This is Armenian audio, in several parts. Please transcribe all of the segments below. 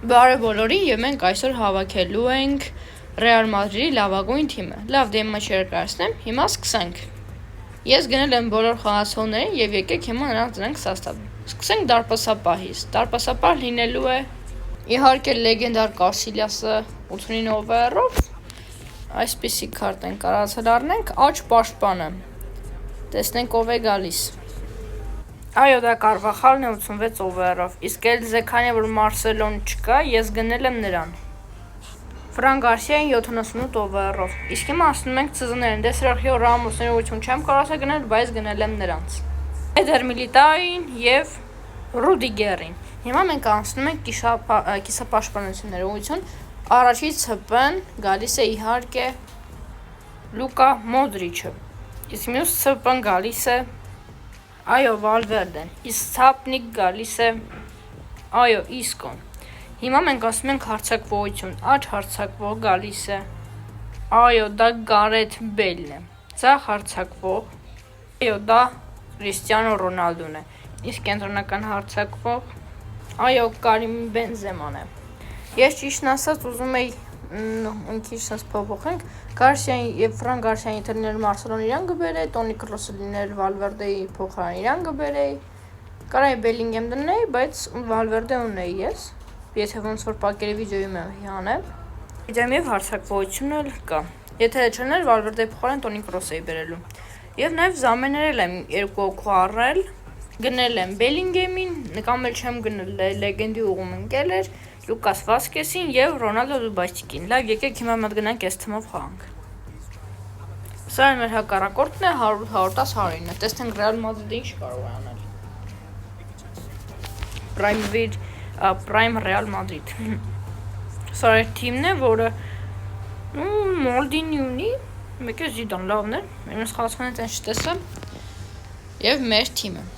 Բարև բոլորին, եւ մենք այսօր հավաքելու ենք Ռեալ Մադրիդի լավագույն թիմը։ Լավ, դե հիմա չերկարացնեմ, հիմա սկսենք։ Ես գնել եմ բոլոր խաղացողներին եւ եկեք հիմա նրանց դրանք սաստավ։ Սկսենք դարպասապահից։ Դարպասապահ լինելու է իհարկե լեգենդար Կասիլիասը 89 օվերով։ Այսպիսի քարտ են կարացել առնենք, աջ պաշտպանը։ Տեսնենք ով է գալիս։ Այո, դա Կարվախալն է 86 օվերով, իսկ էլ Զեքանի, որ Մարսելոն չկա, ես գնել եմ նրան։ Ֆրան Գարսիային 78 օվերով, իսկ հիմա ասնում ենք ծզներին, դե Սերխիո Ռամոսին ուղղություն չեմ կարողացել գնել, բայց գնել եմ նրանց։ Էդեր Միլիտային եւ Ռուդիգերին։ Հիմա մենք անցնում ենք կիսապաշտպանությունների ուղղություն, առաջից ՑՊ-ն գալիս է իհարկե Լուկա Մոդրիչը, իսկ մյուս ՑՊ-ն գալիս է Այո, Վալվերդեն, իսկ Ցապնիկ գալիս է, այո, Իսկոն։ Հիմա մենք ասում ենք հարձակվողություն, աջ հարձակվող գալիս է, այո, դա Գարեթ Բելն է, ձախ հարձակվող, այո, դա Քրիստիանո Ռոնալդուն է, իսկ կենտրոնական հարձակվող, այո, Կարիմ Բենզեման է։ Ես ճիշտն ասած ուզում էի քիչ sense փոփոխենք, Գարսիային եւ Ֆրան Գարսիային թելներ Մարսելոն իրան գբերեի, Տոնի Կրոսը լիներ Վալվերդեի փոխարեն իրան գբերեի, կարայի Բելինգեմ դնեի, բայց Վալվերդե ունեի ես, եթե ոնց որ պակերի վիդեոյում եմ հանել, իդեմ եւ հարձակվողություն էլ կա, եթե չլներ Վալվերդեի փոխարեն Տոնի Կրոս էի բերելու, եւ նաեւ զամեներել եմ երկու օքու առել, գնել եմ Բելինգեմին, կամ էլ չեմ գնել լեգենդի ուղում ընկել էր, Լուկաս Վասկեսին եւ Ռոնալդո Դուբայցիկին։ Լավ, եկեք հիմա մոտ գնանք այս թիմով խաղանք։ Սա մեր հակառակորդն է 100-110-109։ Տեսնենք Ռեալ Մադրիդը ինչ կարող է անել։ Prime Real Madrid։ Սա է թիմն է, որը Մոլդինի ունի, մեկը Զիդան լավն է, մենս խաղացողներից այն չտեսա։ Եվ մեր թիմը։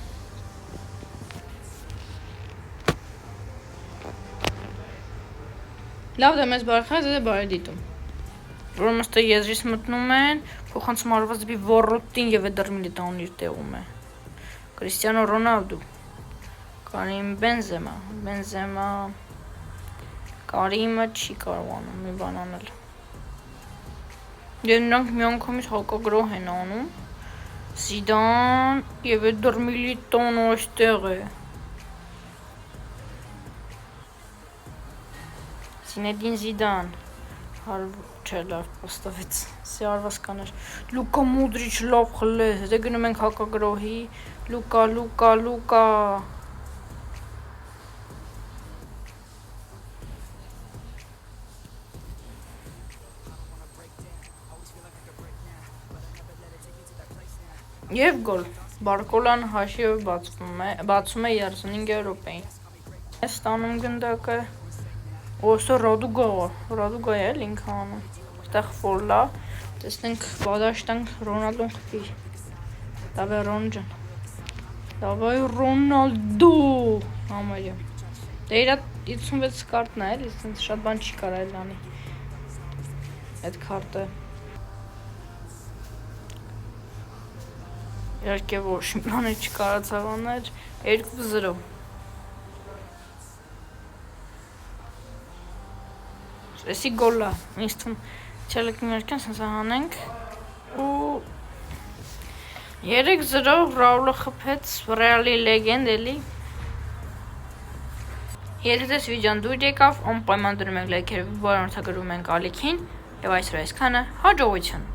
Լավ, դե մեզ բարեխած է բարի դիտում։ Որոմստը եզրից մտնում են, փոխանց մարված դեպի Վորոտին եւ Էդեր Միլիտաուն իր տեղում է։ Քրիստիանո Ռոնալդու, Կարիմ Բենզեմա, Կարիմը չի կարողանում մի բան անել։ Եվ նրանք մի անգամից հակագրոհ են անում։ Զիդան եւ Էդեր Միլիտաուն այստեղ է։ Զինեդին Զիդան, չէ լավ պոստովից, սի արվաս կաներ, Լուկա Մոդրիչ լավ խլես, դե գնում ենք հակագրոհի, Լուկա, Եվ գոլ, Բարկոլան հաշիվ բացում է 35 եվրոպեին, ես ստանում գնդակը, Ոստո Ռոդուգա է ինքը անում, այստեղ ֆոլլա, տեսնենք բադաշտանք Ռոնալդուն խփի, Դավայ Ռոնալդու, համարյա, դե իրա 56 կարտն է էլի, շատ բան չի կարայել անի, այդ կարտը, իհարկե ոչ մի բանը չկարացավ աներ, 2-0, Էսի գոլա, ինձ թվում չելեք մերկան սենսա հանենք ու 3-0 Ռաուլը խփեց Ռեալի լեգենդ էլի Եթե դες վիդեոն դուր եկավ, անպայման դնում եք լայքեր, որոնցագրում ենք ալիքին և այսօր այսքանը հաջողություն